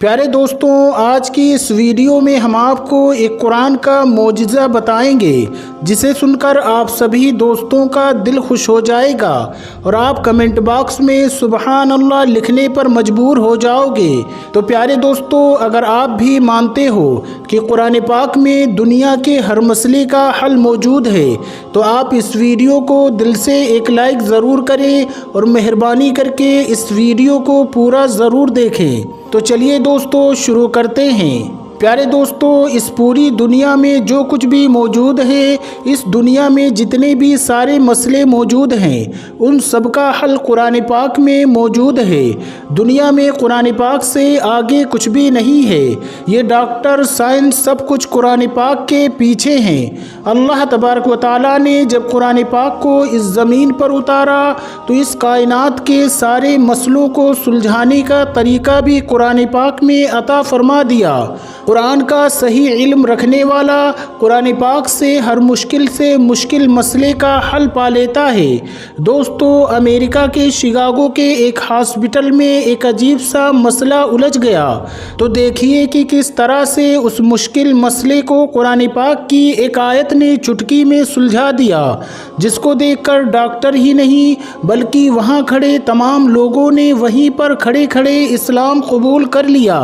پیارے دوستوں، آج کی اس ویڈیو میں ہم آپ کو ایک قرآن کا معجزہ بتائیں گے جسے سن کر آپ سبھی دوستوں کا دل خوش ہو جائے گا اور آپ کمنٹ باکس میں سبحان اللہ لکھنے پر مجبور ہو جاؤ گے۔ تو پیارے دوستوں، اگر آپ بھی مانتے ہو کہ قرآن پاک میں دنیا کے ہر مسئلے کا حل موجود ہے تو آپ اس ویڈیو کو دل سے ایک لائک ضرور کریں اور مہربانی کر کے اس ویڈیو کو پورا ضرور دیکھیں۔ تو چلیے دوستو شروع کرتے ہیں۔ پیارے دوستو، اس پوری دنیا میں جو کچھ بھی موجود ہے، اس دنیا میں جتنے بھی سارے مسئلے موجود ہیں، ان سب کا حل قرآن پاک میں موجود ہے۔ دنیا میں قرآن پاک سے آگے کچھ بھی نہیں ہے۔ یہ ڈاکٹر، سائنس، سب کچھ قرآن پاک کے پیچھے ہیں۔ اللہ تبارک و تعالیٰ نے جب قرآن پاک کو اس زمین پر اتارا تو اس کائنات کے سارے مسئلوں کو سلجھانے کا طریقہ بھی قرآن پاک میں عطا فرما دیا۔ قرآن کا صحیح علم رکھنے والا قرآن پاک سے ہر مشکل سے مشکل مسئلے کا حل پا لیتا ہے۔ دوستو، امریکہ کے شکاگو کے ایک ہاسپٹل میں ایک عجیب سا مسئلہ الجھ گیا، تو دیکھیے کہ کس طرح سے اس مشکل مسئلے کو قرآن پاک کی ایک آیت نے چٹکی میں سلجھا دیا، جس کو دیکھ کر ڈاکٹر ہی نہیں بلکہ وہاں کھڑے تمام لوگوں نے وہیں پر کھڑے کھڑے اسلام قبول کر لیا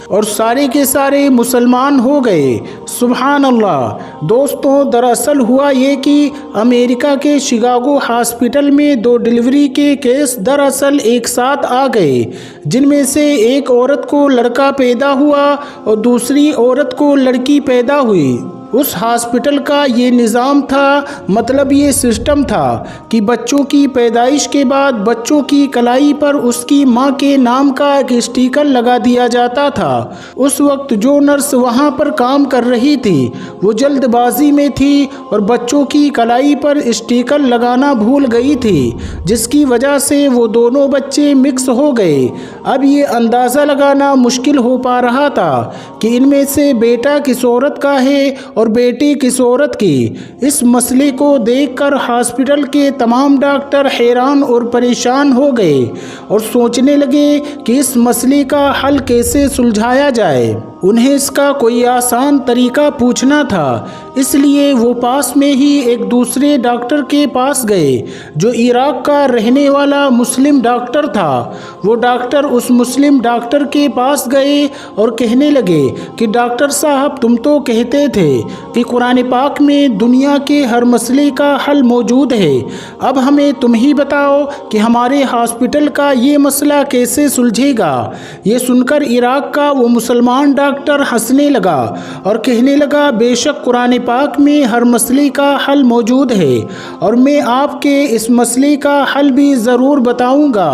اور سارے کے سارے مسلمان ہو گئے۔ سبحان اللہ۔ دوستوں، دراصل ہوا یہ کہ امریکہ کے شکاگو ہاسپٹل میں 2 ڈیلیوری کے کیس دراصل ایک ساتھ آ گئے، جن میں سے ایک عورت کو لڑکا پیدا ہوا اور دوسری عورت کو لڑکی پیدا ہوئی۔ اس ہاسپٹل کا یہ نظام تھا، مطلب یہ سسٹم تھا کہ بچوں کی پیدائش کے بعد بچوں کی کلائی پر اس کی ماں کے نام کا ایک اسٹیکر لگا دیا جاتا تھا۔ اس وقت جو نرس وہاں پر کام کر رہی تھی وہ جلد بازی میں تھی اور بچوں کی کلائی پر اسٹیکر لگانا بھول گئی تھی، جس کی وجہ سے وہ دونوں بچے مکس ہو گئے۔ اب یہ اندازہ لگانا مشکل ہو پا رہا تھا کہ ان میں سے بیٹا کس عورت کا ہے اور بیٹی کس عورت کی۔ اس مسئلے کو دیکھ کر ہاسپٹل کے تمام ڈاکٹر حیران اور پریشان ہو گئے اور سوچنے لگے کہ اس مسئلے کا حل کیسے سلجھایا جائے۔ انہیں اس کا کوئی آسان طریقہ پوچھنا تھا، اس لیے وہ پاس میں ہی ایک دوسرے ڈاکٹر کے پاس گئے جو عراق کا رہنے والا مسلم ڈاکٹر تھا۔ وہ ڈاکٹر اس مسلم ڈاکٹر کے پاس گئے اور کہنے لگے کہ ڈاکٹر صاحب، تم تو کہتے تھے کہ قرآن پاک میں دنیا کے ہر مسئلے کا حل موجود ہے، اب ہمیں تم ہی بتاؤ کہ ہمارے ہاسپٹل کا یہ مسئلہ کیسے سلجھے گا۔ یہ سن کر عراق کا وہ مسلمان ڈاکٹر ہنسنے لگا اور کہنے لگا، بے شک قرآن پاک میں ہر مسئلے کا حل موجود ہے اور میں آپ کے اس مسئلے کا حل بھی ضرور بتاؤں گا۔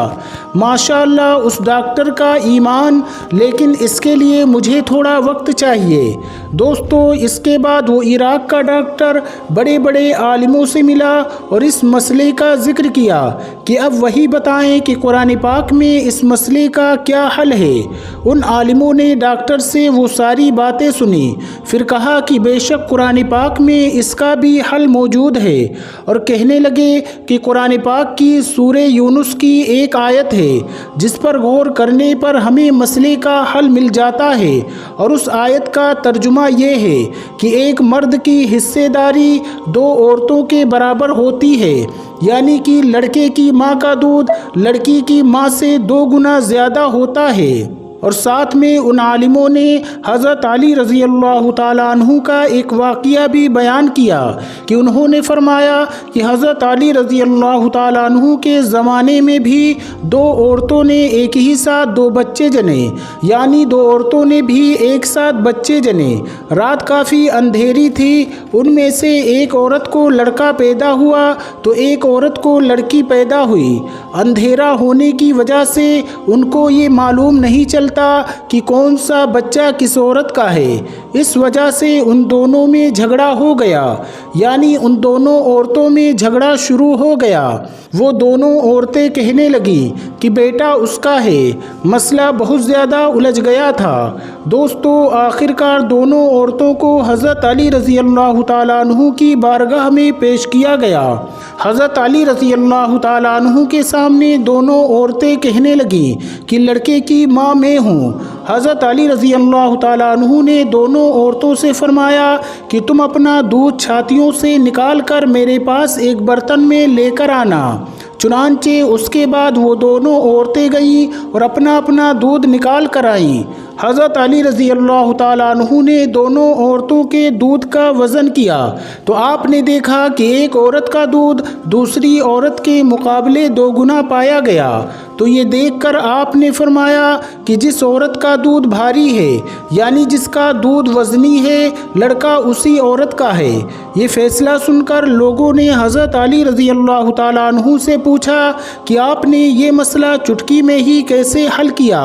ماشاءاللہ اس ڈاکٹر کا ایمان، لیکن اس کے لیے مجھے تھوڑا وقت چاہیے۔ دوستو، اس کے بعد وہ عراق کا ڈاکٹر بڑے بڑے عالموں سے ملا اور اس مسئلے کا ذکر کیا کہ اب وہی بتائیں کہ قرآن پاک میں اس مسئلے کا کیا حل ہے۔ ان عالموں نے ڈاکٹر سے وہ ساری باتیں سنی، پھر کہا کہ بے شک قرآن پاک میں اس کا بھی حل موجود ہے، اور کہنے لگے کہ قرآن پاک کی سورہ یونس کی ایک آیت ہے جس پر غور کرنے پر ہمیں مسئلے کا حل مل جاتا ہے، اور اس آیت کا ترجمہ یہ ہے کہ ایک مرد کی حصے داری 2 عورتوں کے برابر ہوتی ہے، یعنی کہ لڑکے کی ماں کا دودھ لڑکی کی ماں سے 2 گنا زیادہ ہوتا ہے۔ اور ساتھ میں ان عالموں نے حضرت علی رضی اللہ تعالیٰ عنہ کا ایک واقعہ بھی بیان کیا کہ انہوں نے فرمایا کہ حضرت علی رضی اللہ تعالیٰ عنہ کے زمانے میں بھی 2 عورتوں نے ایک ہی ساتھ 2 بچے جنے، یعنی 2 عورتوں نے بھی ایک ساتھ بچے جنے۔ رات کافی اندھیری تھی، ان میں سے ایک عورت کو لڑکا پیدا ہوا تو ایک عورت کو لڑکی پیدا ہوئی۔ اندھیرا ہونے کی وجہ سے ان کو یہ معلوم نہیں چلتا کہ کون سا بچہ کس عورت کا ہے، اس وجہ سے ان دونوں میں جھگڑا ہو گیا، یعنی ان دونوں عورتوں میں جھگڑا شروع ہو گیا۔ وہ دونوں عورتیں کہنے لگیں کہ بیٹا اس کا ہے۔ مسئلہ بہت زیادہ الجھ گیا تھا۔ دوستو، آخر کار دونوں عورتوں کو حضرت علی رضی اللہ تعالیٰ عنہ کی بارگاہ میں پیش کیا گیا۔ حضرت علی رضی اللہ تعالیٰ عنہ کے سامنے دونوں عورتیں کہنے لگیں کہ لڑکے کی ماں میں ہوں۔ حضرت علی رضی اللہ تعالیٰ عنہ نے دونوں عورتوں سے فرمایا کہ تم اپنا دودھ چھاتیوں سے نکال کر میرے پاس ایک برتن میں لے کر آنا۔ چنانچہ اس کے بعد وہ دونوں عورتیں گئیں اور اپنا اپنا دودھ نکال کر آئیں۔ حضرت علی رضی اللہ تعالیٰ عنہ نے دونوں عورتوں کے دودھ کا وزن کیا تو آپ نے دیکھا کہ ایک عورت کا دودھ دوسری عورت کے مقابلے 2 گنا پایا گیا۔ تو یہ دیکھ کر آپ نے فرمایا کہ جس عورت کا دودھ بھاری ہے، یعنی جس کا دودھ وزنی ہے، لڑکا اسی عورت کا ہے۔ یہ فیصلہ سن کر لوگوں نے حضرت علی رضی اللہ تعالیٰ عنہ سے پوچھا کہ آپ نے یہ مسئلہ چٹکی میں ہی کیسے حل کیا؟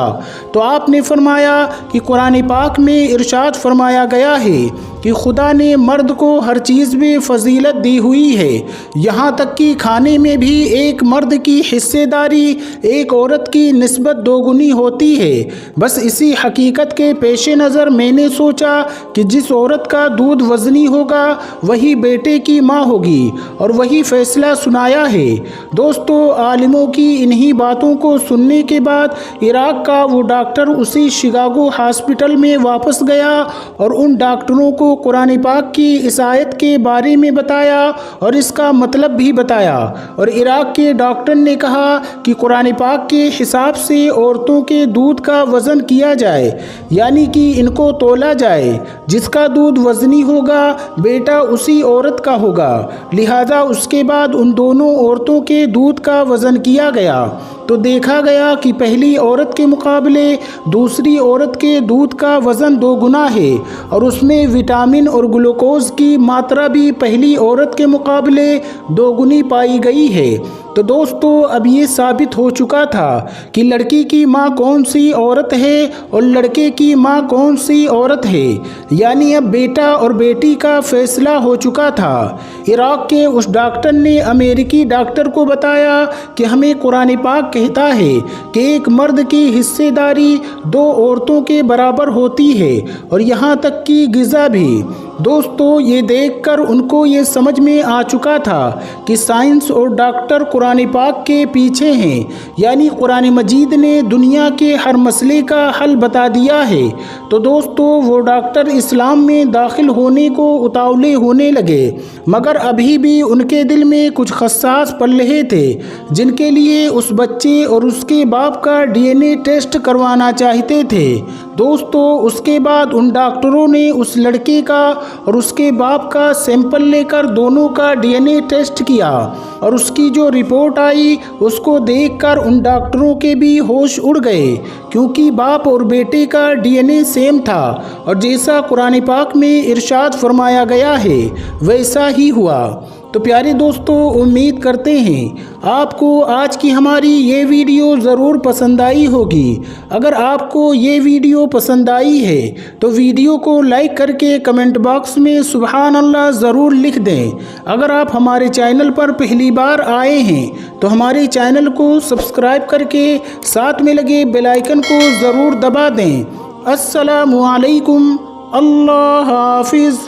تو آپ نے فرمایا کہ قرآن پاک میں ارشاد فرمایا گیا ہے کہ خدا نے مرد کو ہر چیز میں فضیلت دی ہوئی ہے، یہاں تک کہ کھانے میں بھی ایک مرد کی حصے داری ایک عورت کی نسبت 2 گنی ہوتی ہے۔ بس اسی حقیقت کے پیش نظر میں نے سوچا کہ جس عورت کا دودھ وزنی ہوگا وہی بیٹے کی ماں ہوگی، اور وہی فیصلہ سنایا ہے۔ دوستو، عالموں کی انہی باتوں کو سننے کے بعد عراق کا وہ ڈاکٹر اسی شکاگو ہاسپٹل میں واپس گیا اور ان ڈاکٹروں کو قرآن پاک کی اس آیت کے بارے میں بتایا اور اس کا مطلب بھی بتایا، اور عراق کے ڈاکٹر نے کہا کہ قرآن پاک کے حساب سے عورتوں کے دودھ کا وزن کیا جائے، یعنی کہ ان کو تولا جائے۔ جس کا دودھ وزنی ہوگا بیٹا اسی عورت کا ہوگا، لہذا اس کے بعد ان دونوں عورتوں کے دودھ کا وزن کیا گیا تو دیکھا گیا کہ پہلی عورت کے مقابلے دوسری عورت کے دودھ کا وزن 2 گنا ہے، اور اس میں وٹامن اور گلوکوز کی ماترا بھی پہلی عورت کے مقابلے 2 گنی پائی گئی ہے۔ تو دوستو، اب یہ ثابت ہو چکا تھا کہ لڑکی کی ماں کون سی عورت ہے اور لڑکے کی ماں کون سی عورت ہے، یعنی اب بیٹا اور بیٹی کا فیصلہ ہو چکا تھا۔ عراق کے اس ڈاکٹر نے امریکی ڈاکٹر کو بتایا کہ ہمیں قرآن پاک کہتا ہے کہ ایک مرد کی حصے داری 2 عورتوں کے برابر ہوتی ہے، اور یہاں تک کہ غذا بھی۔ دوستو، یہ دیکھ کر ان کو یہ سمجھ میں آ چکا تھا کہ سائنس اور ڈاکٹر قرآن پاک کے پیچھے ہیں، یعنی قرآن مجید نے دنیا کے ہر مسئلے کا حل بتا دیا ہے۔ تو دوستو، وہ ڈاکٹر اسلام میں داخل ہونے کو اتاولے ہونے لگے، مگر ابھی بھی ان کے دل میں کچھ حساس پلے تھے جن کے لیے اس بچے اور اس کے باپ کا DNA ٹیسٹ کروانا چاہتے تھے۔ دوستو، اس کے بعد ان ڈاکٹروں نے اس لڑکے کا اور اس کے باپ کا سیمپل لے کر دونوں کا DNA ٹیسٹ کیا، اور اس کی جو رپورٹ آئی اس کو دیکھ کر ان ڈاکٹروں کے بھی ہوش اڑ گئے، کیونکہ باپ اور بیٹے کا DNA سیم تھا، اور جیسا قرآن پاک میں ارشاد فرمایا گیا ہے ویسا ہی ہوا۔ تو پیارے دوستو، امید کرتے ہیں آپ کو آج کی ہماری یہ ویڈیو ضرور پسند آئی ہوگی۔ اگر آپ کو یہ ویڈیو پسند آئی ہے تو ویڈیو کو لائک کر کے کمنٹ باکس میں سبحان اللہ ضرور لکھ دیں۔ اگر آپ ہمارے چینل پر پہلی بار آئے ہیں تو ہمارے چینل کو سبسکرائب کر کے ساتھ میں لگے بیل آئیکن کو ضرور دبا دیں۔ السلام علیکم، اللہ حافظ۔